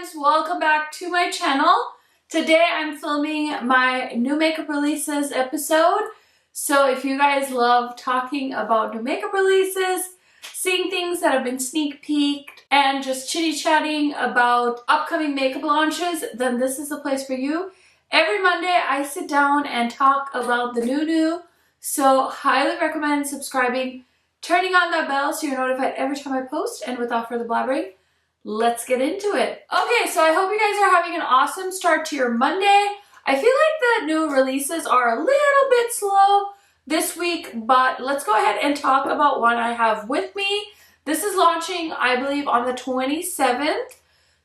guys, welcome back to my channel. Today I'm filming my new makeup releases episode. So if you guys love talking about new makeup releases, seeing things that have been sneak peeked, and just chitty chatting about upcoming makeup launches, then this is the place for you. Every Monday I sit down and talk about the new. So highly recommend subscribing, turning on that bell so you're notified every time I post. And without further blabbering, let's get into it. Okay, so I hope you guys are having an awesome start to your Monday. I feel like the new releases are a little bit slow this week, but let's go ahead and talk about one I have with me. This is launching, I believe, on the 27th.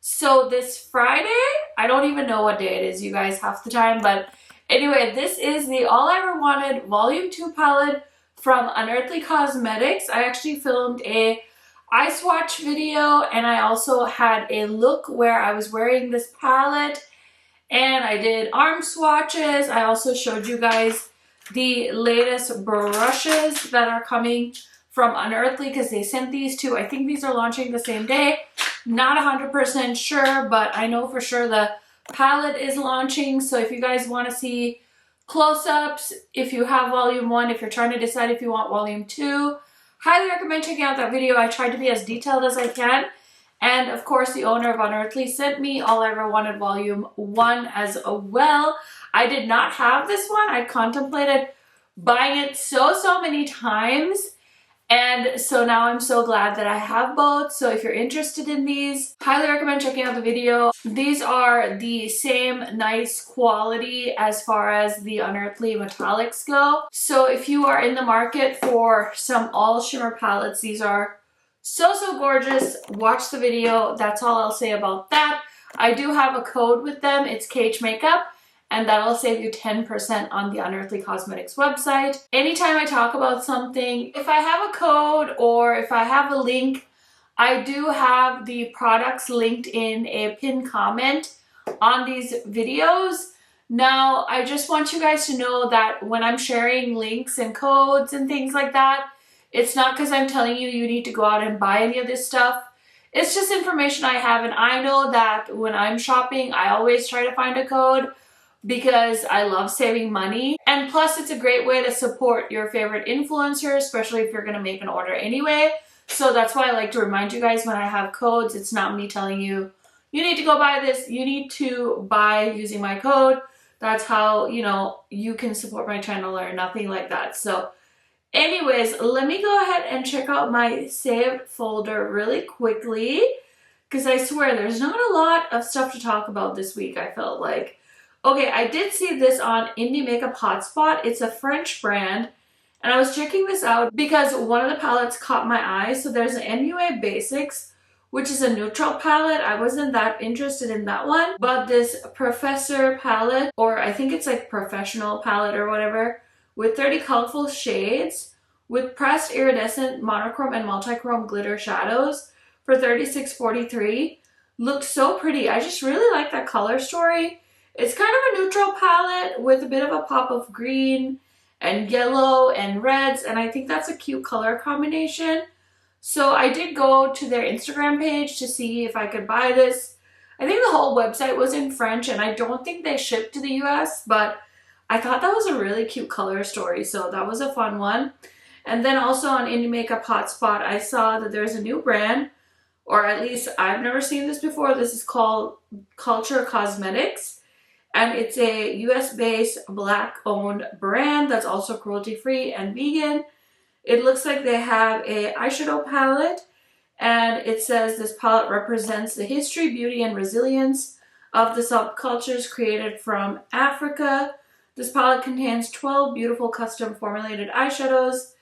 So this Friday, I don't even know what day it is, you guys, half the time. But anyway, this is the All I Ever Wanted Volume 2 palette from Unearthly Cosmetics. I actually filmed a eye swatch video, and I also had a look where I was wearing this palette, and I did arm swatches. I also showed you guys the latest brushes that are coming from Unearthly because they sent these two. I think these are launching the same day. Not 100% sure, but I know for sure the palette is launching. So if you guys want to see close-ups, if you have volume 1, if you're trying to decide if you want volume 2, highly recommend checking out that video. I tried to be as detailed as I can. And of course, the owner of Unearthly sent me All I Ever Wanted Volume 1 as well. I did not have this one. I contemplated buying it so many times. And so now I'm so glad that I have both. So if you're interested in these, highly recommend checking out the video. These are the same nice quality as far as the Unearthly metallics go. So if you are in the market for some all shimmer palettes, these are so gorgeous. Watch the video. That's all I'll say about that. I do have a code with them. It's KHMAKEUP. And that'll save you 10% on the Unearthly Cosmetics website. Anytime I talk about something, if I have a code or if I have a link, I do have the products linked in a pinned comment on these videos. Now, I just want you guys to know that when I'm sharing links and codes and things like that, it's not because I'm telling you need to go out and buy any of this stuff. It's just information I have, and I know that when I'm shopping, I always try to find a code because I love saving money. And plus, it's a great way to support your favorite influencer, especially if you're going to make an order anyway. So that's why I like to remind you guys when I have codes, it's not me telling you, you need to go buy this. You need to buy using my code. That's how, you can support my channel or nothing like that. So anyways, let me go ahead and check out my saved folder really quickly because I swear there's not a lot of stuff to talk about this week, I felt like. Okay, I did see this on Indie Makeup Hotspot. It's a French brand, and I was checking this out because one of the palettes caught my eye. So there's an MUA Basics, which is a neutral palette. I wasn't that interested in that one, but this Professor palette, or I think it's like Professional palette or whatever, with 30 colorful shades, with pressed iridescent monochrome and multichrome glitter shadows for $36.43. Looks so pretty. I just really like that color story. It's kind of a neutral palette with a bit of a pop of green and yellow and reds, and I think that's a cute color combination. So I did go to their Instagram page to see if I could buy this. I think the whole website was in French, and I don't think they shipped to the US, but I thought that was a really cute color story, so that was a fun one. And then also on Indie Makeup Hotspot, I saw that there's a new brand, or at least I've never seen this before. This is called Electrum Cosmetics. And it's a US-based Black-owned brand that's also cruelty-free and vegan. It looks like they have a eyeshadow palette, and it says this palette represents the history, beauty, and resilience of the subcultures created from Africa. This palette contains 12 beautiful custom formulated eyeshadows,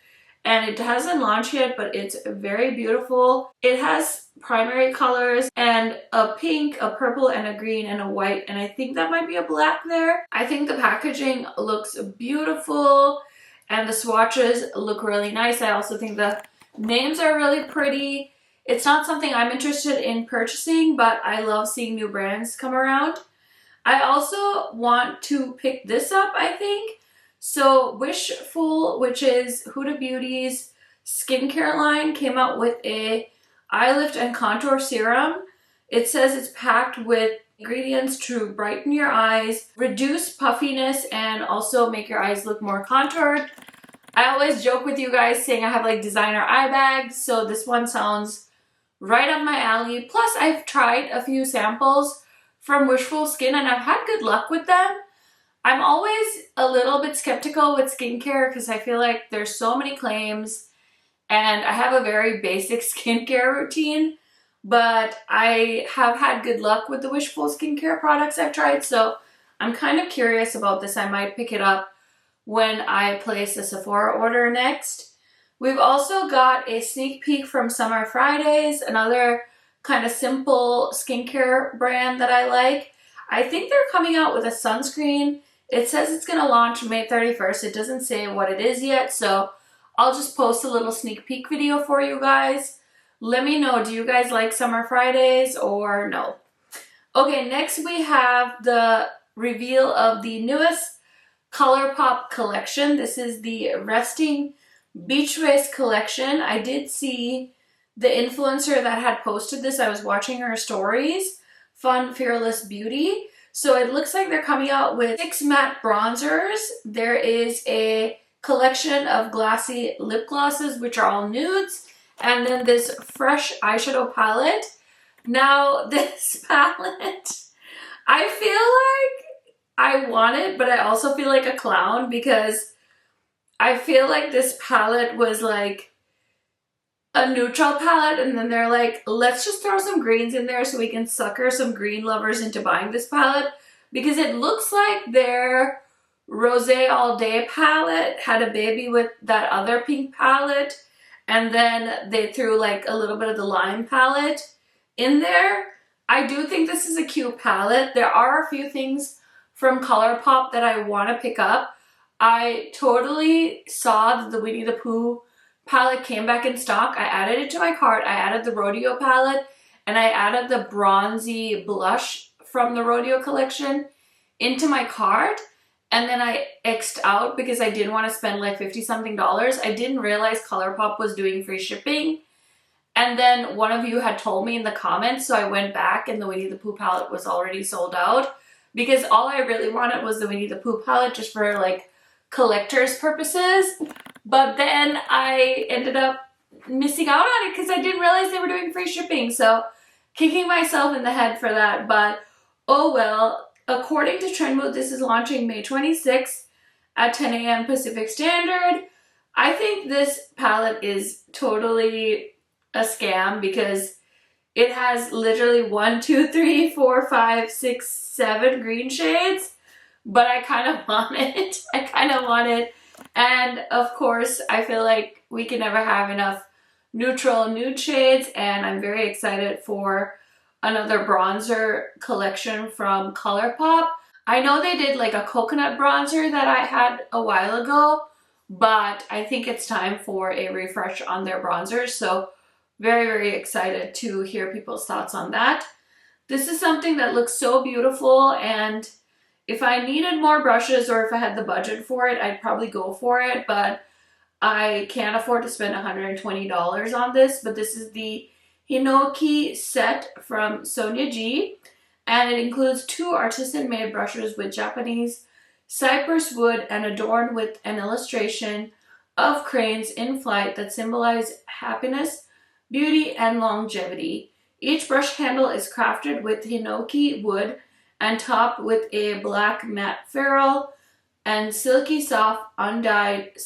and it hasn't launched yet, but it's very beautiful. It has primary colors and a pink, a purple, and a green, and a white, and I think that might be a black there. I think the packaging looks beautiful, and the swatches look really nice. I also think the names are really pretty. It's not something I'm interested in purchasing, but I love seeing new brands come around. I also want to pick this up, I think. So Wishful, which is Huda Beauty's skincare line, came out with a eye lift and contour serum. It says it's packed with ingredients to brighten your eyes, reduce puffiness, and also make your eyes look more contoured. I always joke with you guys saying I have like designer eye bags, so this one sounds right up my alley. Plus, I've tried a few samples from Wishful Skin and I've had good luck with them. I'm always a little bit skeptical with skincare because I feel like there's so many claims and I have a very basic skincare routine, but I have had good luck with the Wishful skincare products I've tried, so I'm kind of curious about this. I might pick it up when I place a Sephora order next. We've also got a sneak peek from Summer Fridays, another kind of simple skincare brand that I like. I think they're coming out with a sunscreen. It says it's going to launch May 31st. It doesn't say what it is yet, so I'll just post a little sneak peek video for you guys. Let me know, do you guys like Summer Fridays or no? Okay, next we have the reveal of the newest Colourpop collection. This is the Resting Beach Race collection. I did see the influencer that had posted this. I was watching her stories, Fun Fearless Beauty. So it looks like they're coming out with 6 matte bronzers. There is a collection of glassy lip glosses, which are all nudes, and then this fresh eyeshadow palette. Now, this palette, I feel like I want it, but I also feel like a clown because I feel like this palette was like a neutral palette and then they're like, let's just throw some greens in there so we can sucker some green lovers into buying this palette, because it looks like their Rosé All Day palette had a baby with that other pink palette and then they threw like a little bit of the lime palette in there. I do think this is a cute palette. There are a few things from Colourpop that I want to pick up. I totally saw that the Winnie the Pooh palette came back in stock. I added it to my cart. I added the Rodeo palette and I added the bronzy blush from the Rodeo collection into my cart, and then I X'd out because I didn't want to spend like $50 something. I didn't realize Colourpop was doing free shipping, and then one of you had told me in the comments, so I went back and the Winnie the Pooh palette was already sold out because all I really wanted was the Winnie the Pooh palette just for like collector's purposes. But then I ended up missing out on it because I didn't realize they were doing free shipping. So kicking myself in the head for that, but oh well. According to Trendmood, this is launching May 26th at 10 a.m. Pacific Standard. I think this palette is totally a scam because it has literally 1, 2, 3, 4, 5, 6, 7 green shades, but I kind of want it. I kind of want it. And of course, I feel like we can never have enough neutral nude shades, and I'm very excited for another bronzer collection from Colourpop. I know they did like a coconut bronzer that I had a while ago, but I think it's time for a refresh on their bronzers. So very, very excited to hear people's thoughts on that. This is something that looks so beautiful, and if I needed more brushes or if I had the budget for it, I'd probably go for it, but I can't afford to spend $120 on this. But this is the Hinoki set from Sonia G, and it includes 2 artisan-made brushes with Japanese cypress wood and adorned with an illustration of cranes in flight that symbolize happiness, beauty, and longevity. Each brush handle is crafted with Hinoki wood and topped with a black matte ferrule and silky soft undyed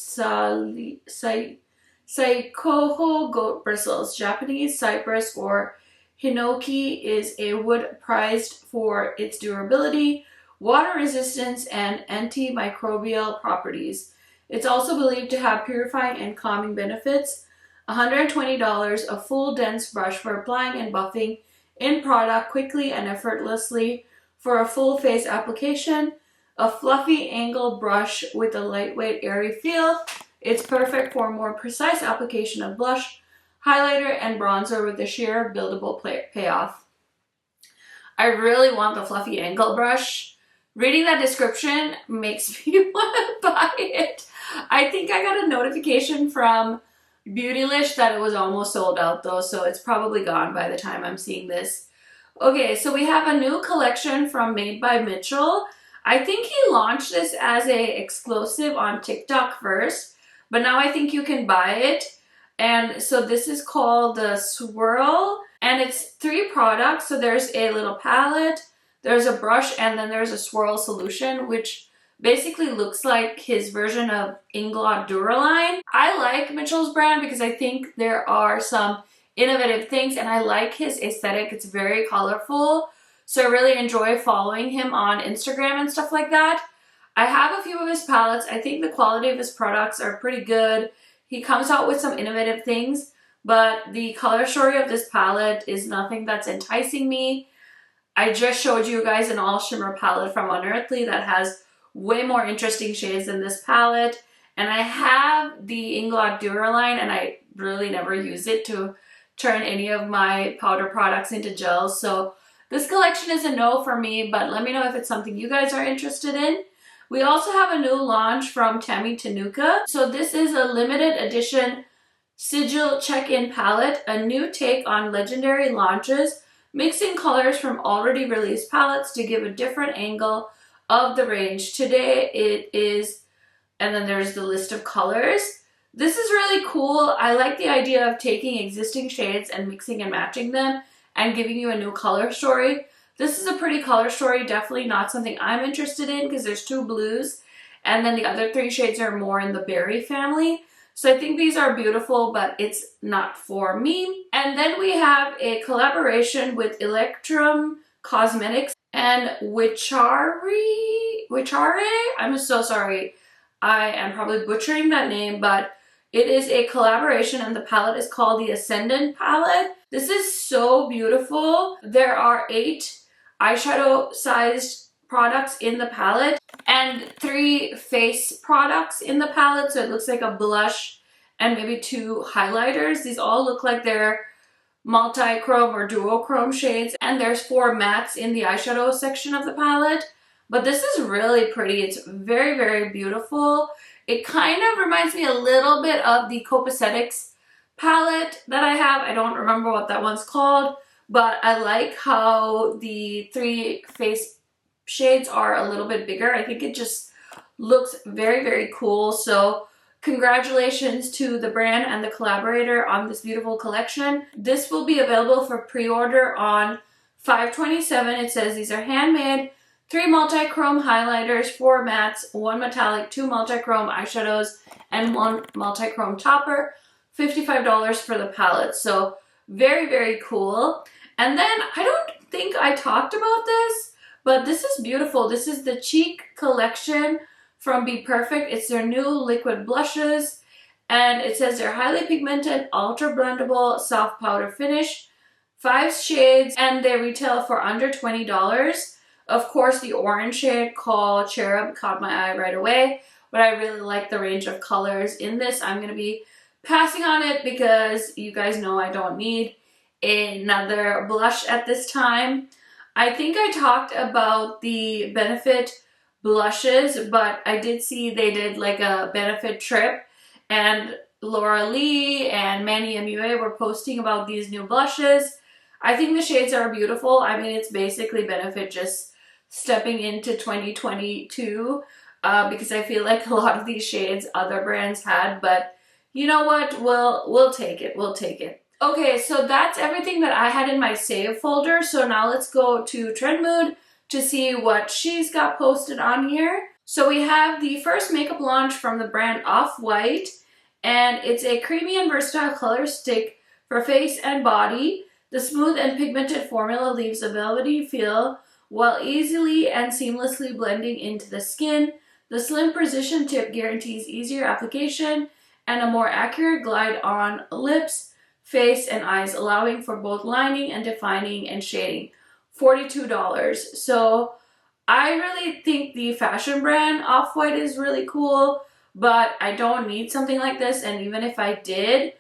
Saikoho goat bristles. Japanese cypress or Hinoki is a wood prized for its durability, water resistance, and antimicrobial properties. It's also believed to have purifying and calming benefits. $120, a full dense brush for applying and buffing in product quickly and effortlessly for a full face application. A fluffy angled brush with a lightweight airy feel. It's perfect for more precise application of blush, highlighter, and bronzer with a sheer buildable payoff. I really want the fluffy angle brush. Reading that description makes me want to buy it. I think I got a notification from Beautylish that it was almost sold out though, so it's probably gone by the time I'm seeing this. Okay, so we have a new collection from Made by Mitchell. I think he launched this as a exclusive on TikTok first, but now I think you can buy it. And so this is called the Swirl, and it's 3 products. So there's a little palette, there's a brush, and then there's a swirl solution, which basically looks like his version of Inglot Duraline. I like Mitchell's brand because I think there are some innovative things, and I like his aesthetic. It's very colorful, so I really enjoy following him on Instagram and stuff like that. I have a few of his palettes. I think the quality of his products are pretty good. He comes out with some innovative things, but the color story of this palette is nothing that's enticing me. I just showed you guys an all shimmer palette from Unearthly that has way more interesting shades than this palette, and I have the Inglot Duraline, and I really never use it to turn any of my powder products into gels. So this collection is a no for me, but let me know if it's something you guys are interested in. We also have a new launch from Tammy Tanuka. So this is a limited edition Sigil Check-In palette, a new take on legendary launches, mixing colors from already released palettes to give a different angle of the range. Today it is, and then there's the list of colors. This is really cool. I like the idea of taking existing shades and mixing and matching them and giving you a new color story. This is a pretty color story, definitely not something I'm interested in because there's 2 blues and then the other 3 shades are more in the berry family. So I think these are beautiful, but it's not for me. And then we have a collaboration with Electrum Cosmetics and Wishare. I'm so sorry. I am probably butchering that name, but it is a collaboration and the palette is called the Ascendant palette. This is so beautiful. There are 8 eyeshadow sized products in the palette and 3 face products in the palette. So it looks like a blush and maybe 2 highlighters. These all look like they're multi-chrome or duochrome shades, and there's 4 mattes in the eyeshadow section of the palette. But this is really pretty. It's very, very beautiful. It kind of reminds me a little bit of the Cosmetics palette that I have. I don't remember what that one's called, but I like how the 3 face shades are a little bit bigger. I think it just looks very, very cool. So congratulations to the brand and the collaborator on this beautiful collection. This will be available for pre-order on 5/27. It says these are handmade, 3 multi-chrome highlighters, 4 mattes, 1 metallic, 2 multi-chrome eyeshadows, and 1 multi-chrome topper. $55 for the palette. So very, very cool. And then I don't think I talked about this, but this is beautiful. This is the Cheek collection from Be Perfect. It's their new liquid blushes, and it says they're highly pigmented, ultra blendable, soft powder finish, 5 shades, and they retail for under $20. Of course, the orange shade called Cherub caught my eye right away, but I really like the range of colors in this. I'm going to be passing on it because you guys know I don't need another blush at this time. I think I talked about the Benefit blushes, but I did see they did like a Benefit trip, and Laura Lee and Manny MUA were posting about these new blushes. I think the shades are beautiful. I mean, it's basically Benefit just stepping into 2022 because I feel like a lot of these shades other brands had, but you know what, we'll take it. Okay, so that's everything that I had in my save folder. So now let's go to Trend Mood to see what she's got posted on here. So we have the first makeup launch from the brand Off-White, and it's a creamy and versatile color stick for face and body. The smooth and pigmented formula leaves a velvety feel while easily and seamlessly blending into the skin. The slim precision tip guarantees easier application and a more accurate glide on lips, face, and eyes, allowing for both lining and defining and shading. $42. So I really think the fashion brand Off-White is really cool, but I don't need something like this, and even if I did,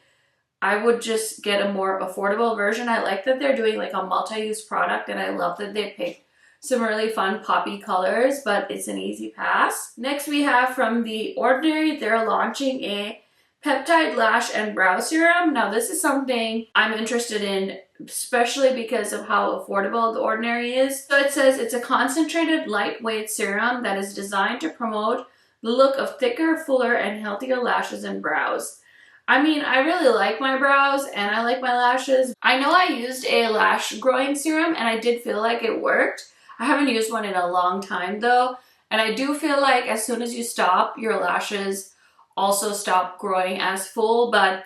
I would just get a more affordable version. I like that they're doing like a multi-use product, and I love that they picked some really fun poppy colors, but it's an easy pass. Next we have from The Ordinary, they're launching a peptide lash and brow serum. Now this is something I'm interested in especially because of how affordable The Ordinary is. So it says it's a concentrated, lightweight serum that is designed to promote the look of thicker, fuller, and healthier lashes and brows. I mean, I really like my brows and I like my lashes. I know I used a lash growing serum and I did feel like it worked. I haven't used one in a long time though. And I do feel like as soon as you stop, your lashes also stop growing as full. But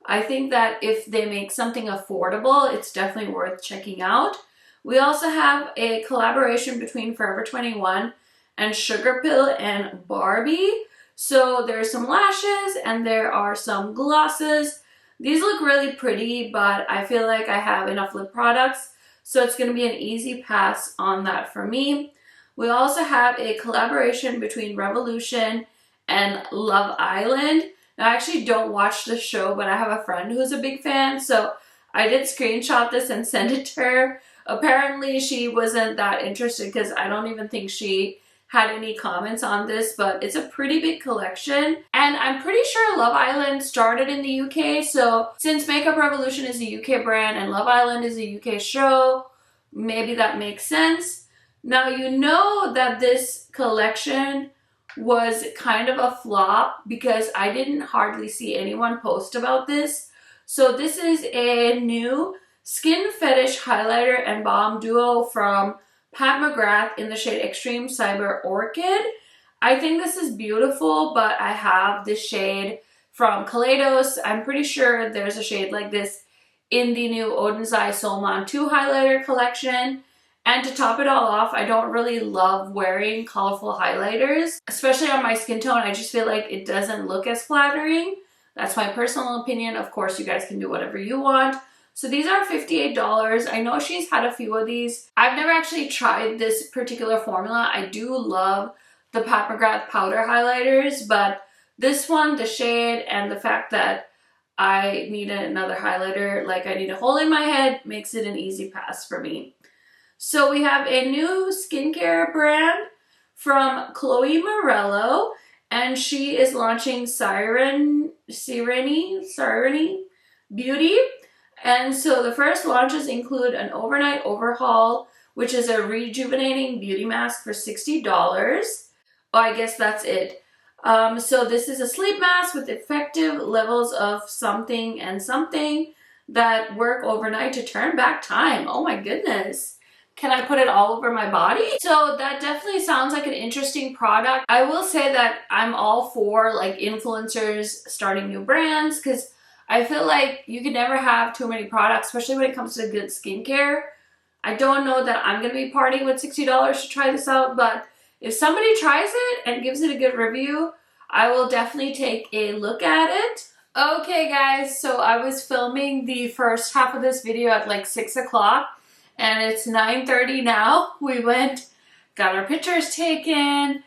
I think that if they make something affordable, it's definitely worth checking out. We also have a collaboration between Forever 21 and Sugarpill and Barbie. So there are some lashes and there are some glosses. These look really pretty, but I feel like I have enough lip products, so it's going to be an easy pass on that for me. We also have a collaboration between Revolution and Love Island. Now, I actually don't watch the show, but I have a friend who's a big fan, so I did screenshot this and send it to her. Apparently, she wasn't that interested because I don't even think she had any comments on this, but it's a pretty big collection. And I'm pretty sure Love Island started in the UK, so since Makeup Revolution is a UK brand and Love Island is a UK show, maybe that makes sense. Now, you know that this collection was kind of a flop because I didn't hardly see anyone post about this. So this is a new Skin Fetish highlighter and balm duo from Pat McGrath in the shade Extreme Cyber Orchid. I think this is beautiful, but I have this shade from Kaleidos. I'm pretty sure there's a shade like this in the new Oden's Eye Solman 2 highlighter collection. And to top it all off, I don't really love wearing colorful highlighters, especially on my skin tone. I just feel like it doesn't look as flattering. That's my personal opinion. Of course, you guys can do whatever you want. So these are $58. I know she's had a few of these. I've never actually tried this particular formula. I do love the Pat McGrath powder highlighters, but this one, the shade, and the fact that I need another highlighter, like I need a hole in my head, makes it an easy pass for me. So we have a new skincare brand from Chloe Morello, and she is launching Sirenny Beauty. And so the first launches include an overnight overhaul, which is a rejuvenating beauty mask for $60. Oh, I guess that's it. So this is a sleep mask with effective levels of something and something that work overnight to turn back time. Oh my goodness. Can I put it all over my body? So that definitely sounds like an interesting product. I will say that I'm all for like influencers starting new brands because I feel like you can never have too many products, especially when it comes to good skincare. I don't know that I'm going to be partying with $60 to try this out, but if somebody tries it and gives it a good review, I will definitely take a look at it. Okay guys, so I was filming the first half of this video at like 6 o'clock and it's 9:30 now. We went, got our pictures taken,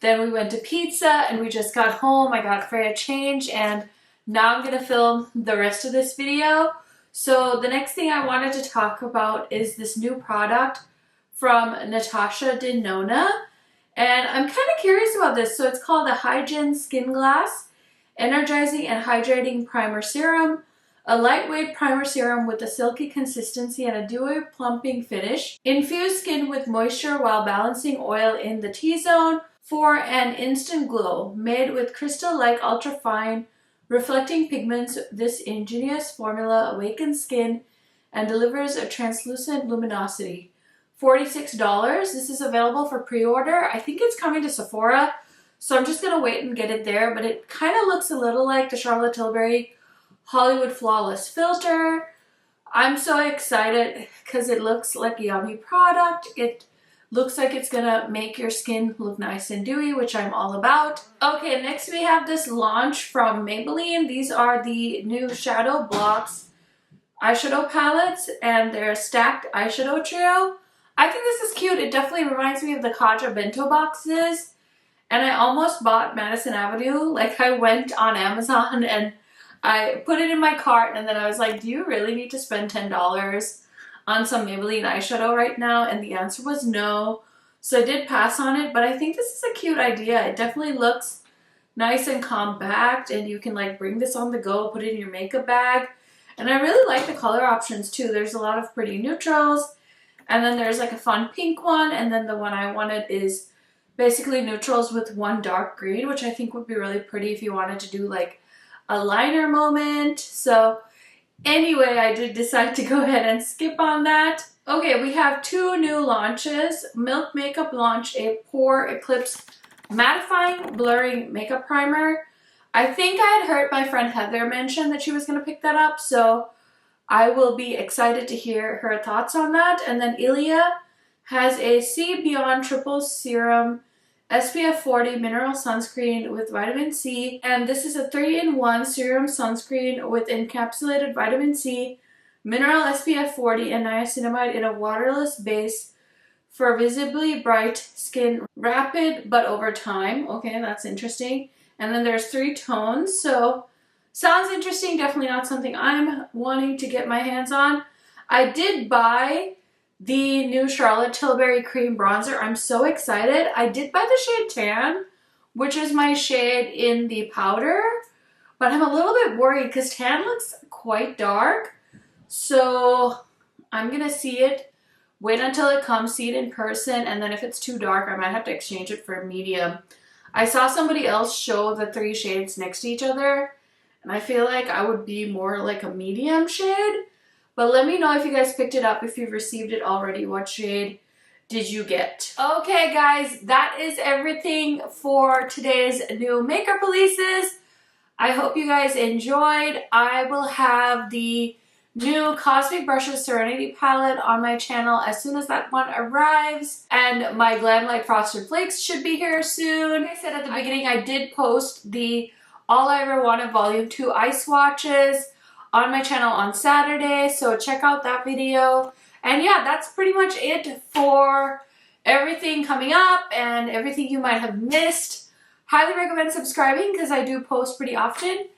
then we went to pizza and we just got home. I got Freya change and now I'm going to film the rest of this video. So the next thing I wanted to talk about is this new product from Natasha Denona. And I'm kind of curious about this. So it's called the Hygiene Skin Glass Energizing and Hydrating Primer Serum. A lightweight primer serum with a silky consistency and a dewy plumping finish. Infuse skin with moisture while balancing oil in the T-zone for an instant glow. Made with crystal-like ultra-fine reflecting pigments, this ingenious formula awakens skin and delivers a translucent luminosity. $46. This is available for pre-order. I think it's coming to Sephora, so I'm just going to wait and get it there, but it kind of looks a little like the Charlotte Tilbury Hollywood Flawless Filter. I'm so excited because it looks like a yummy product. It looks like it's gonna make your skin look nice and dewy, which I'm all about. Okay, next we have this launch from Maybelline. These are the new Shadow Blocks eyeshadow palettes, and they're a stacked eyeshadow trio. I think this is cute. It definitely reminds me of the Kaja bento boxes. And I almost bought Madison Avenue. Like, I went on Amazon and I put it in my cart, and then I was like, do you really need to spend $10 on some Maybelline eyeshadow right now? And the answer was no. So I did pass on it, but I think this is a cute idea. It definitely looks nice and compact, and you can like bring this on the go, put it in your makeup bag. And I really like the color options too. There's a lot of pretty neutrals, and then there's like a fun pink one, and then the one I wanted is basically neutrals with one dark green, which I think would be really pretty if you wanted to do like a liner moment. So anyway, I did decide to go ahead and skip on that. Okay, we have two new launches. Milk Makeup launched a Pore Eclipse Mattifying Blurring Makeup Primer. I think I had heard my friend Heather mention that she was going to pick that up, so I will be excited to hear her thoughts on that. And then Ilia has a C Beyond Triple Serum SPF 40 Mineral Sunscreen with Vitamin C. And this is a 3-in-1 serum sunscreen with encapsulated Vitamin C, Mineral SPF 40, and niacinamide in a waterless base for visibly bright skin, rapid but over time. Okay, that's interesting. And then there's 3 tones, so sounds interesting. Definitely not something I'm wanting to get my hands on. I did buy the new Charlotte Tilbury Cream Bronzer. I'm so excited. I did buy the shade Tan, which is my shade in the powder, but I'm a little bit worried because Tan looks quite dark. So I'm going to see it, wait until it comes, see it in person, and then if it's too dark, I might have to exchange it for a medium. I saw somebody else show the 3 shades next to each other, and I feel like I would be more like a medium shade. But let me know if you guys picked it up, if you've received it already. What shade did you get? Okay guys, that is everything for today's new makeup releases. I hope you guys enjoyed. I will have the new Cosmic Brushes Serenity palette on my channel as soon as that one arrives. And my Glamlite Frosted Flakes should be here soon. Like I said at the beginning, I did post the All I Ever Wanted Volume 2 eye swatches on my channel on Saturday, so check out that video. And yeah, that's pretty much it for everything coming up and everything you might have missed. Highly recommend subscribing because I do post pretty often.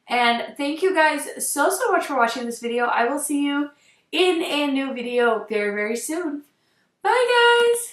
And thank you guys so much for watching this video. I will see you in a new video very soon. Bye guys!